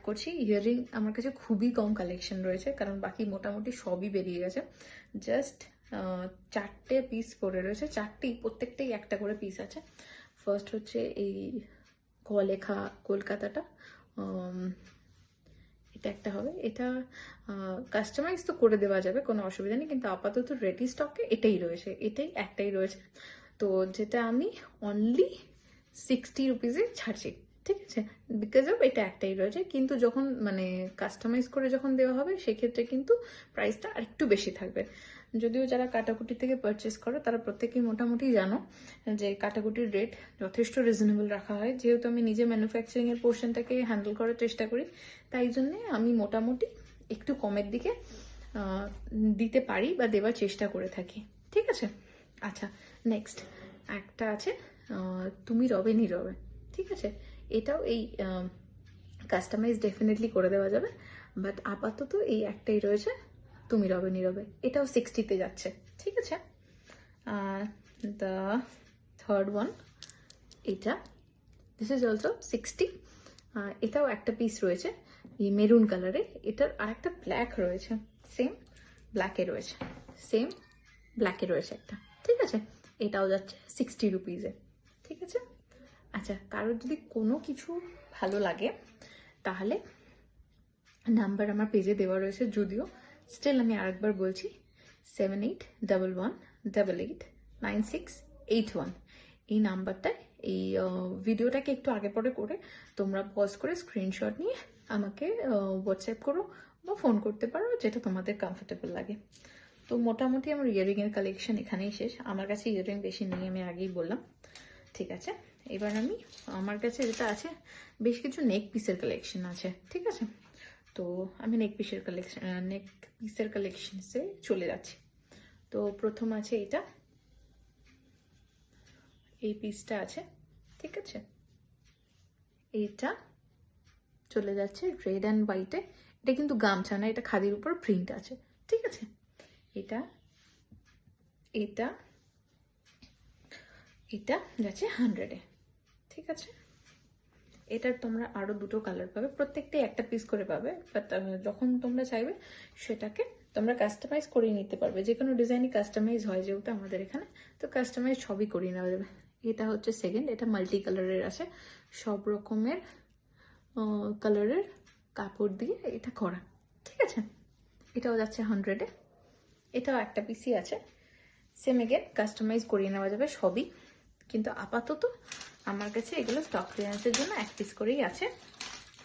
করছি। ইয়াররিং আমার কাছে খুবই কম কালেকশন রয়েছে, কারণ বাকি মোটামুটি সবই বেরিয়ে গেছে। জাস্ট 4টে পিস পরে রয়েছে, 4টেই, প্রত্যেকটাই একটা করে পিস আছে। ফার্স্ট হচ্ছে এই ক লেখা কলকাতাটা, এটা একটা হবে। এটা কাস্টমাইজ তো করে দেওয়া যাবে, কোনো অসুবিধা নেই, কিন্তু আপাতত রেডি স্টকে এটাই রয়েছে, এটাই একটাই রয়েছে। তো যেটা আমি অনলি 60 রুপিসে ছাড়ছি, ঠিক আছে, বিকজ অফ এটা একটাই রয়েছে। কিন্তু যখন মানে কাস্টমাইজ করে যখন দেওয়া হবে সেক্ষেত্রে কিন্তু প্রাইসটা আরেকটু বেশি থাকবে। যদিও যারা কাটাকুটি থেকে পারচেস করো তারা প্রত্যেকেই মোটামুটি জানো যে কাটাকুটির রেট যথেষ্ট রিজনেবল রাখা হয়। যেহেতু আমি নিজে ম্যানুফ্যাকচারিংয়ের পোর্শনটাকে হ্যান্ডেল করার চেষ্টা করি, তাই জন্যে আমি মোটামুটি একটু কমের দিকে দিতে পারি বা দেওয়ার চেষ্টা করে থাকি, ঠিক আছে। আচ্ছা, নেক্সট একটা আছে তুমি রবে নীরবে, ঠিক আছে। এটাও এই কাস্টমাইজ ডেফিনেটলি করে দেওয়া যাবে, বাট আপাতত এই একটাই রয়েছে তুমি রবে নীরবে, এটাও 60তে যাচ্ছে, ঠিক আছে। দ্য থার্ড ওয়ান, এটা দিস ইজ অলসো 60, এটাও একটা পিস রয়েছে এই মেরুন কালারে। এটার আর একটা ব্ল্যাক রয়েছে, সেম ব্ল্যাকে রয়েছে, সেম ব্ল্যাকে রয়েছে একটা, ঠিক আছে। এটাও যাচ্ছে 60 রুপিসে, ঠিক আছে। আচ্ছা, কারোর যদি কোনো কিছু ভালো লাগে তাহলে নাম্বার আমার পেজে দেওয়া রয়েছে, যদিও স্টিল আমি আরেকবার বলছি 7811889681, এই নাম্বারটায় এই ভিডিওটাকে একটু আগে পরে করে তোমরা পজ করে স্ক্রিনশট নিয়ে আমাকে হোয়াটসঅ্যাপ করো বা ফোন করতে পারো, যেটা তোমাদের কমফোর্টেবল লাগে। তো মোটামুটি আমার ইয়াররিংয়ের কালেকশন এখানেই শেষ। আমার কাছে ইয়াররিং বেশি নেই, আমি আগেই বললাম, ঠিক আছে। এবার আমি আমার কাছে যেটা আছে, বেশ কিছু নেক পিসের কালেকশন আছে, ঠিক আছে। তো আমি নেক পিসের কালেকশনসে চলে যাচ্ছি। তো প্রথম আছে এটা, এই পিসটা আছে, ঠিক আছে। এইটা চলে যাচ্ছে রেড অ্যান্ড হোয়াইটে, এটা কিন্তু গামছা না, এটা খাদির উপর প্রিন্ট আছে, ঠিক আছে। এটা এটা এটা যাচ্ছে 100-এ, ঠিক আছে। এটার তোমরা আরো দুটো কালার পাবে, প্রত্যেকটাই একটা পিস করে পাবে, বাট যখন তোমরা চাইবে সেটাকে তোমরা কাস্টমাইজ করে নিতে পারবে। যে কোনো ডিজাইনই কাস্টমাইজ হয় যেহেতু আমাদের এখানে, তো কাস্টমাইজ সবই করিয়ে নেওয়া যাবে। এটা হচ্ছে সেকেন্ড, এটা মাল্টি কালারের আছে, সব রকমের কালারের কাপড় দিয়ে এটা করা, ঠিক আছে। এটাও যাচ্ছে 100-এ, এটাও একটা পিসই আছে, সেম এগেন কাস্টমাইজ করিয়ে নেওয়া যাবে সবই, কিন্তু আপাতত আমার কাছে এগুলো স্টক ক্লিয়ারেন্সের জন্য এক পিস করেই আছে।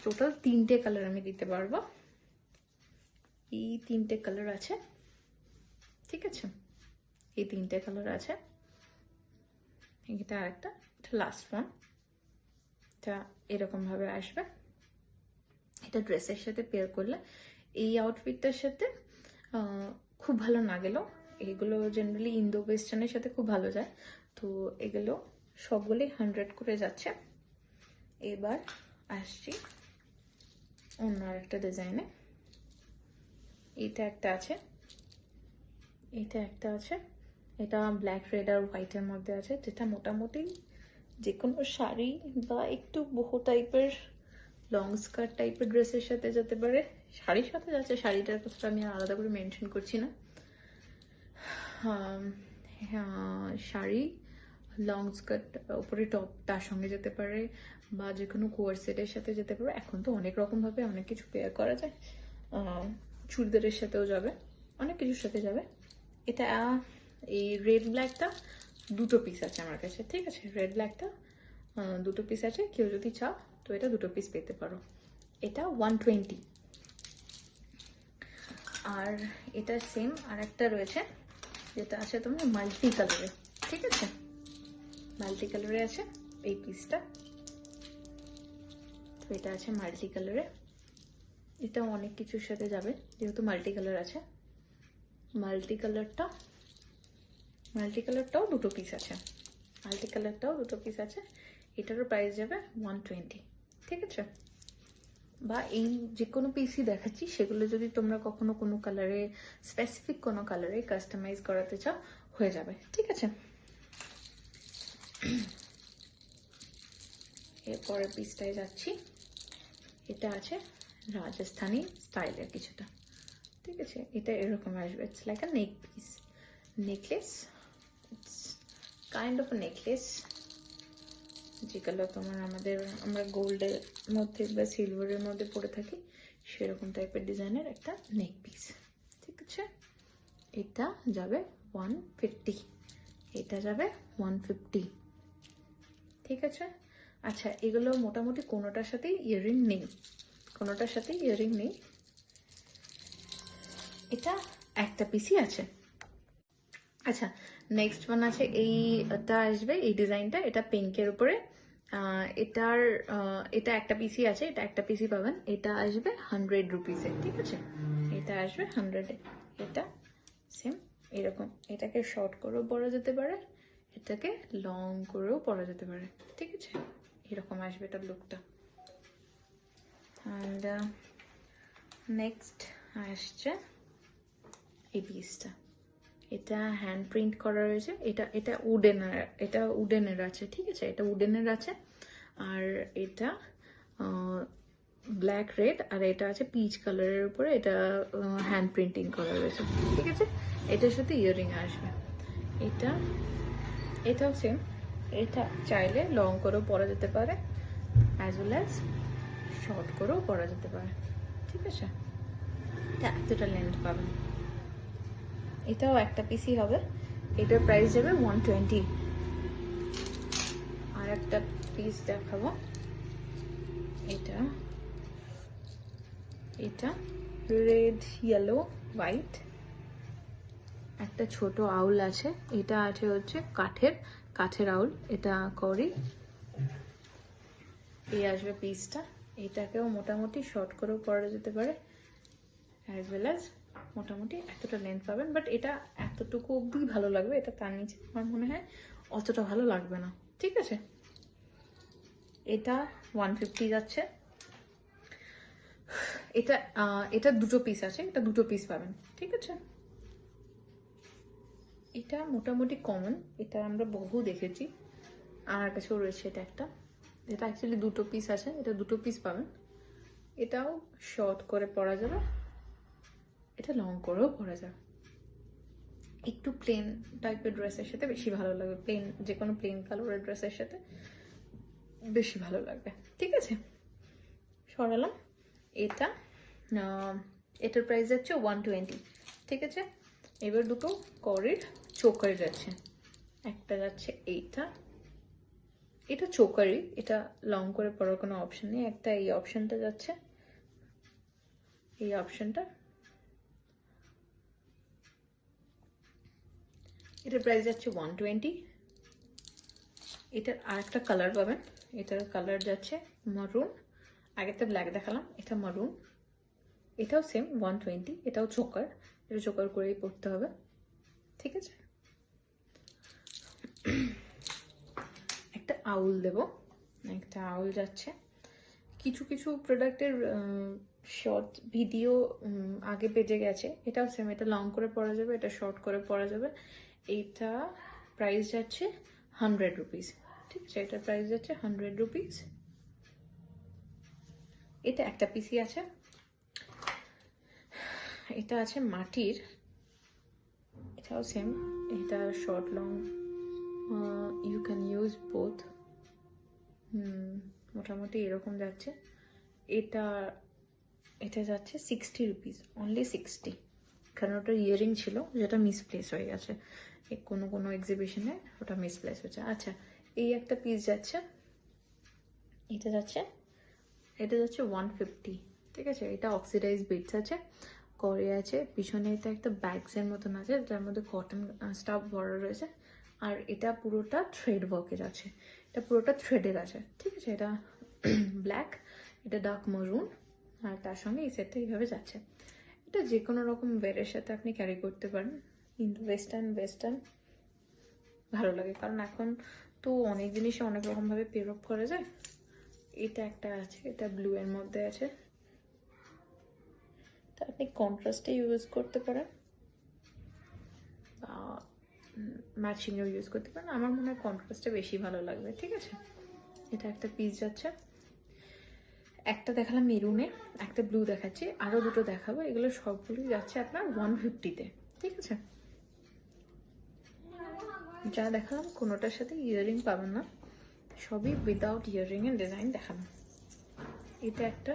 টোটাল 3টে কালার আমি দিতে পারবো, এই 3টে কালার আছে, ঠিক আছে। এই 3টে কালার আছে, এটা আরেকটা, এটা লাস্ট ওয়ান, এটা এরকম ভাবে আসবে। এটা ড্রেসের সাথে পেয়ার করলে, এই আউটফিটটার সাথে খুব ভালো না গেলেও, এগুলো জেনারেলি ইন্দো ওয়েস্টার্নের সাথে খুব ভালো যায়, তো এগুলো সবগুলোই 100 করে যাচ্ছে। এবার আসছি অন্য আরেকটা ডিজাইনে, এটা একটা আছে, এটা একটা আছে, এটা ব্ল্যাক রেড আর হোয়াইটের মধ্যে আছে, যেটা মোটামুটি যে কোনো শাড়ি বা একটু বহু টাইপের লং স্কার্ট টাইপের ড্রেসের সাথে যেতে পারে। শাড়ির সাথে যাচ্ছে, শাড়িটার কথাটা আমি আলাদা করে মেনশন করছি না। শাড়ি, লং স্কার্ট, উপরে টপ তার সঙ্গে যেতে পারে, বা যে কোনো কোয়ারসেটের সাথে যেতে পারে। এখন তো অনেক রকমভাবে অনেক কিছু পেয়ার করা যায়, চুড়িদারের সাথেও যাবে, অনেক কিছুর সাথে যাবে। এটা এই রেড ব্ল্যাকটা দুটো পিস আছে আমার কাছে, ঠিক আছে। রেড ব্ল্যাকটা দুটো পিস আছে, কেউ যদি চাও তো এটা দুটো পিস পেতে পারো। এটা 120। আর এটা সেম আর একটা রয়েছে, যেটা আছে তোমার মাল্টি কালারে, ঠিক আছে। মাল্টি কালারে আছে এই পিসটা, তো এটা আছে মাল্টি কালারে, এটা অনেক কিছুর সাথে যাবে যেহেতু মাল্টি কালার আছে। মাল্টি কালারটাও দুটো পিস আছে, এটারও প্রাইস যাবে 120, ঠিক আছে। বা এই যে কোনো পিসই দেখাচ্ছি, সেগুলো যদি তোমরা কখনো কোনো কালারে, স্পেসিফিক কোনো কালারে কাস্টমাইজ করাতে চাও, হয়ে যাবে, ঠিক আছে। এরপরের পিসটায় যাচ্ছি, এটা আছে রাজস্থানি স্টাইলের কিছুটা, ঠিক আছে। এটা এরকম আসবে, it's like a neck piece, necklace, it's kind of a necklace, যেগুলো তোমার আমরা গোল্ডের মধ্যে বা সিলভারের মধ্যে পরে থাকি সেরকম টাইপের ডিজাইনের একটা নেক পিস, ঠিক আছে। এটা যাবে 150, এটা যাবে 150, ঠিক আছে। আচ্ছা, এগুলো মোটামুটি কোনোটার সাথেই ইয়াররিং নেই, কোনোটার সাথেই ইয়াররিং নেই, এটা একটা পিসই আছে। আচ্ছা, নেক্সট ওয়ান আছে, এইটা আসবে, এই ডিজাইনটা, এটা পিঙ্কের উপরে, এটা একটা পিসি আছে, এটা একটা পিসি পাবেন, এটা আসবে 100 রুপিসে, ঠিক আছে। এটা আসবে 100-এ, এটা সেম এরকম, এটাকে শর্ট করেও পরা যেতে পারে, এটাকে লং করেও পরা যেতে পারে, ঠিক আছে। এরকম আসবে এটার লুকটা। অ্যান্ড নেক্সট আসছে এই পিসটা, এটা হ্যান্ড প্রিন্ট করা রয়েছে, এটা উডেনের আছে, ঠিক আছে, এটা উডেনের আছে। আর এটা ব্ল্যাক রেড, আর এটা আছে পিচ কালারের উপরে, এটা হ্যান্ড প্রিন্টিং করা রয়েছে, ঠিক আছে। এটার সাথে ইয়াররিং আসবে। এটাও সেম, এটা চাইলে লং করেও পরা যেতে পারে, অ্যাজ ওয়েল অ্যাজ শর্ট করেও পরা যেতে পারে, ঠিক আছে। এটা এতটা লেন্থ পাবেন, এটাও একটা পিসি হবে, এটার প্রাইস যাবে 120। আর একটা পিস দেখাবো, এটা রেড, ইয়েলো, হোয়াইট, একটা ছোট আউল আছে, এটা আছে হচ্ছে কাঠের আউল, এটা করি, এই আসবে পিসটা। এটাকেও মোটামুটি শর্ট করেও পরা যেতে পারে, অ্যাজ ওয়েল অ্যাজ মোটামুটি এতটা লেন্থ পাবেন, বাট এটা এতটুকু অবধি ভালো লাগবে, এটা তার নিচে আমার মনে হয় অতটা ভালো লাগবে না, ঠিক আছে। এটা 150 যাচ্ছে। এটা দুটো পিস আছে, এটা দুটো পিস পাবেন, ঠিক আছে। এটা মোটামুটি কমন, এটা আমরা বহু দেখেছি, আমার কাছেও রয়েছে এটা একটা, এটা অ্যাকচুয়ালি দুটো পিস আছে, এটা দুটো পিস পাবেন, এটাও শর্ট করে পরা যাবে, এটা লং করেও পরা যাবে, একটু প্লেন টাইপের ড্রেসের সাথে বেশি ভালো লাগবে, যে কোনো প্লেন কালারের ড্রেসের সাথে বেশি ভালো লাগবে, ঠিক আছে। সরালাম। এটার প্রাইস যাচ্ছে 120, ঠিক আছে। এবার দুটো করের চোকার যাচ্ছে, একটা যাচ্ছে এটা চোকারই, এটা লং করে পরার কোনো অপশন নেই, একটা এই অপশনটা যাচ্ছে, এই অপশনটা, এটার প্রাইস যাচ্ছে 120। এটার আর একটা কালার পাবেন, এটার কালার যাচ্ছে মারুন, আগেরটা ব্ল্যাক দেখালাম, এটা মারুন, এটাও সেম 120, এটাও চোকার, এটা চোকার করেই পরতে হবে, ঠিক আছে। একটা আউল দেব, একটা আউল যাচ্ছে, কিছু কিছু প্রোডাক্টের শর্ট ভিডিও আগে পেজে গেছে, এটাও সেম, এটা লং করে পরা যাবে, এটা শর্ট করে পরা যাবে, এটা প্রাইস যাচ্ছে 100 রুপিস, ঠিক আছে। এটার প্রাইস যাচ্ছে 100 রুপিস। এটা একটা পিসি আছে, এটা আছে মাটির, এটাও সেম, এটা short long you can use both, মোটামুটি এরকম যাচ্ছে। এটা যাচ্ছে 60 রুপিস, অনলি 60, কারণ ওটা ইয়ারিং ছিল যেটা মিসপ্লেস হয়ে গেছে কোনো এক্সিবিশনে, ওটা মিসপ্লেস হয়েছে। আচ্ছা, এই একটা পিস যাচ্ছে, এটা যাচ্ছে 150, ঠিক আছে। এটা অক্সিডাইজ বিটস আছে, করে আছে, পিছনে এটা একটা ব্যাগসের মতন আছে, যার মধ্যে কটন স্টাফ ভরা রয়েছে, আর এটা পুরোটা থ্রেড ওয়ার্কের আছে, এটা পুরোটা থ্রেডের আছে, ঠিক আছে। এটা ব্ল্যাক, এটা ডার্ক মরুন, আর তার সঙ্গে এই সেটটা এইভাবে যাচ্ছে। এটা যে কোনো রকম ওয়্যারের সাথে আপনি ক্যারি করতে পারেন, কিন্তু ওয়েস্টার্ন ভালো লাগে, কারণ এখন তো অনেক জিনিসই অনেক রকমভাবে পেয়ার আপ করা যায়। এটা একটা আছে, এটা ব্লু এর মধ্যে আছে, তা আপনি কন্ট্রাস্টে ইউজ করতে পারেন বা ম্যাচিংয়েও ইউজ করতে পারেন, আমার মনে হয় কন্ট্রাস্টে বেশি ভালো লাগবে, ঠিক আছে। এটা একটা পিস যাচ্ছে। একটা দেখালাম মেরুনে, একটা ব্লু দেখাচ্ছি, আরও দুটো দেখাবো। এগুলো সবগুলোই যাচ্ছে আপনার 150-তে, ঠিক আছে? যা দেখালাম কোনোটার সাথে ইয়াররিং পাবেন না, সবই উইদাউট ইয়াররিং এর ডিজাইন দেখালাম। এটা একটা,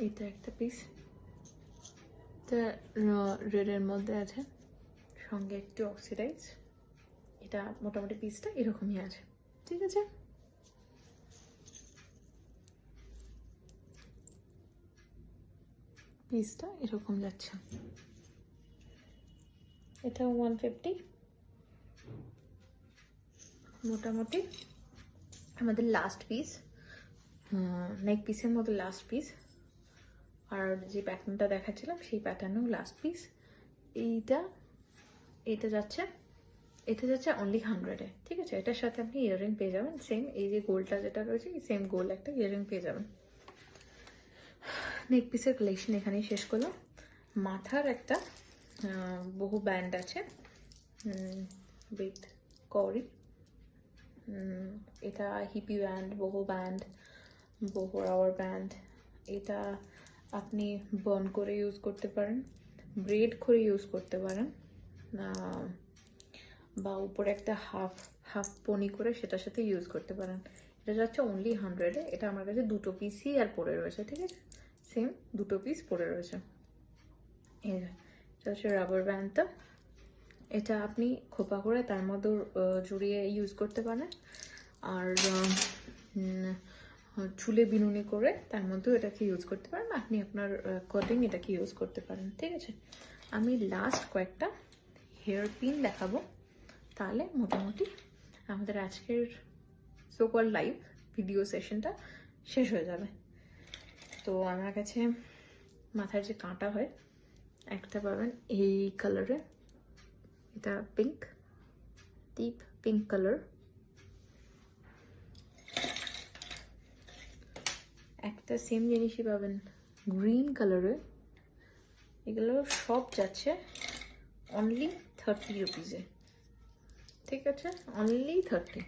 এটা একটা পিস, এটা রেডের মধ্যে আছে, সঙ্গে একটু অক্সিডাইজ। এটা মোটামুটি পিসটা এরকমই আছে, ঠিক আছে? পিসটা এরকম যাচ্ছে, এটা 150। মোটামুটি আমাদের লাস্ট পিস, নেক পিসের মধ্যে লাস্ট পিস, আর যে প্যাটার্নটা দেখাচ্ছিলাম সেই প্যাটার্নেও লাস্ট পিস। এটা যাচ্ছে অনলি 100-এ, ঠিক আছে? এটার সাথে আপনি ইয়াররিং পেয়ে যাবেন, সেম এই যে গোলটা যেটা রয়েছে, সেম গোল একটা ইয়াররিং পেয়ে যাবেন। নেক পিসের কালেকশন এখানেই শেষ করলাম। মাথার একটা বহু ব্যান্ড আছে উইথ করি, এটা হিপি ব্যান্ড, বহু রাওয়ার ব্যান্ড। এটা আপনি বার্ন করে ইউজ করতে পারেন, ব্রেড করে ইউজ করতে পারেন, বা উপরে একটা হাফ পনি করে সেটার সাথে ইউজ করতে পারেন। এটা যাচ্ছে অনলি 100-এ। এটা আমার কাছে দুটো পিসই আর পড়ে রয়েছে, ঠিক আছে? সেম দুটো পিস পড়ে রয়েছে। এটা হচ্ছে রাবার ব্যান্ডটা, এটা আপনি খোপা করে তার মধ্যে জড়িয়ে ইউজ করতে পারেন, আর চুলে বিনুনি করে তার মধ্যেও এটাকে ইউজ করতে পারেন। আপনি আপনার কটিং এটাকে ইউজ করতে পারেন, ঠিক আছে? আমি লাস্ট কয়েকটা হেয়ার পিন দেখাবো, তাহলে মোটামুটি আমাদের আজকের সোকল লাইভ ভিডিও সেশনটা শেষ হয়ে যাবে। তো আমার কাছে মাথার যে কাঁটা হয় একটা পাবেন এই কালারে, এটা পিঙ্ক, ডিপ পিঙ্ক কালার। একটা সেম জিনিসই পাবেন গ্রিন কালারে। এগুলো সব যাচ্ছে অনলি 30 রুপিসে, ঠিক আছে? অনলি 30।